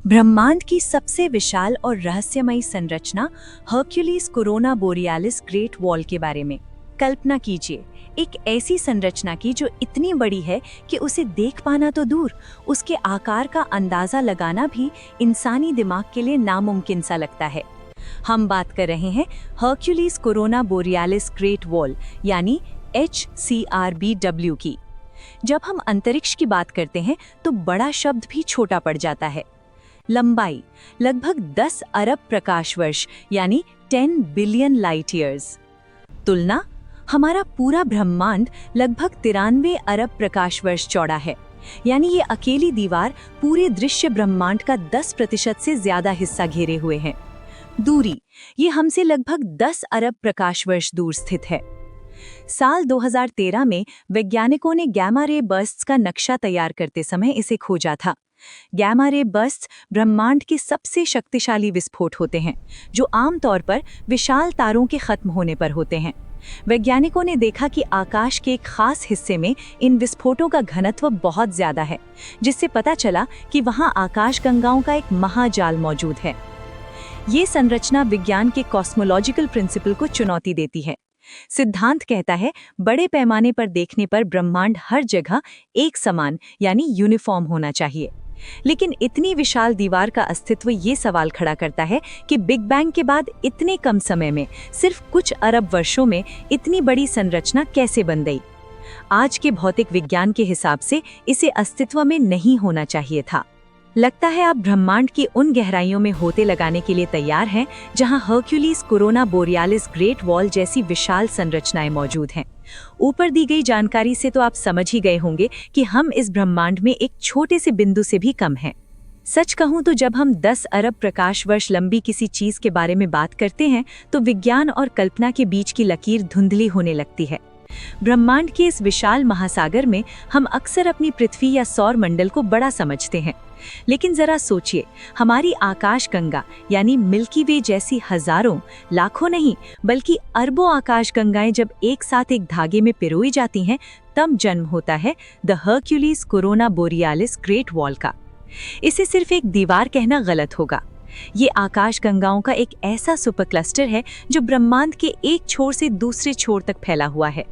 ब्रह्मांड की सबसे विशाल और रहस्यमयी संरचना Hercules corona borealis great wall के बारे में कल्पना कीजिए। एक ऐसी संरचना की जो इतनी बड़ी है कि उसे देख पाना तो दूर, उसके आकार का अंदाजा लगाना भी इंसानी दिमाग के लिए नामुमकिन सा लगता है। हम बात कर रहे हैं Hercules corona borealis great wall यानी HCRBW की। जब हम अंतरिक्ष की बात करते हैं तो बड़ा शब्द भी छोटा पड़ जाता है। लंबाई लगभग 10 अरब प्रकाश वर्ष यानी 10 बिलियन लाइट ईयर्स। तुलना, हमारा पूरा ब्रह्मांड लगभग 93 अरब प्रकाश वर्ष चौड़ा है, यानी ये अकेली दीवार पूरे दृश्य ब्रह्मांड का 10% से ज्यादा हिस्सा घेरे हुए है। दूरी, ये हमसे लगभग 10 अरब प्रकाश वर्ष दूर स्थित है। साल 2013 में वैज्ञानिकों ने गैमा रे बर्स्ट्स का नक्शा तैयार करते समय इसे खोजा था। गैमा रे बर्स्ट्स ब्रह्मांड के सबसे शक्तिशाली विस्फोट होते हैं, जो आमतौर पर विशाल तारों के खत्म होने पर होते हैं। वैज्ञानिकों ने देखा कि आकाश के एक खास हिस्से में इन विस्फोटों का घनत्व बहुत ज्यादा है, जिससे पता चला कि वहां आकाशगंगाओं का एक महाजाल मौजूद है। ये संरचना विज्ञान के कॉस्मोलॉजिकल प्रिंसिपल को चुनौती देती है। सिद्धांत कहता है, बड़े पैमाने पर देखने पर ब्रह्मांड हर जगह एक समान यानी यूनिफॉर्म होना चाहिए। लेकिन इतनी विशाल दीवार का अस्तित्व ये सवाल खड़ा करता है कि बिग बैंग के बाद इतने कम समय में, सिर्फ कुछ अरब वर्षों में, इतनी बड़ी संरचना कैसे बन गई? आज के भौतिक विज्ञान के हिसाब से इसे अस्तित्व में नहीं होना चाहिए था। लगता है आप ब्रह्मांड की उन गहराइयों में होते लगाने के लिए तैयार हैं जहां Hercules corona borealis great wall जैसी विशाल संरचनाएं मौजूद हैं। ऊपर दी गई जानकारी से तो आप समझ ही गए होंगे कि हम इस ब्रह्मांड में एक छोटे से बिंदु से भी कम हैं। सच कहूं तो जब हम 10 अरब प्रकाश वर्ष लंबी किसी चीज के बारे में बात करते हैं तो विज्ञान और कल्पना के बीच की लकीर धुंधली होने लगती है। ब्रह्मांड के इस विशाल महासागर में हम अक्सर अपनी पृथ्वी या सौर मंडल को बड़ा समझते हैं, लेकिन जरा सोचिए, हमारी आकाशगंगा यानी मिल्की वे जैसी हजारों, लाखों नहीं बल्कि अरबों आकाशगंगाएं जब एक साथ एक धागे में पिरोई जाती हैं, तब जन्म होता है the Hercules corona borealis great wall का। इसे सिर्फ एक दीवार कहना गलत होगा। ये आकाशगंगाओं का एक ऐसा सुपर क्लस्टर है जो ब्रह्मांड के एक छोर से दूसरे छोर तक फैला हुआ है।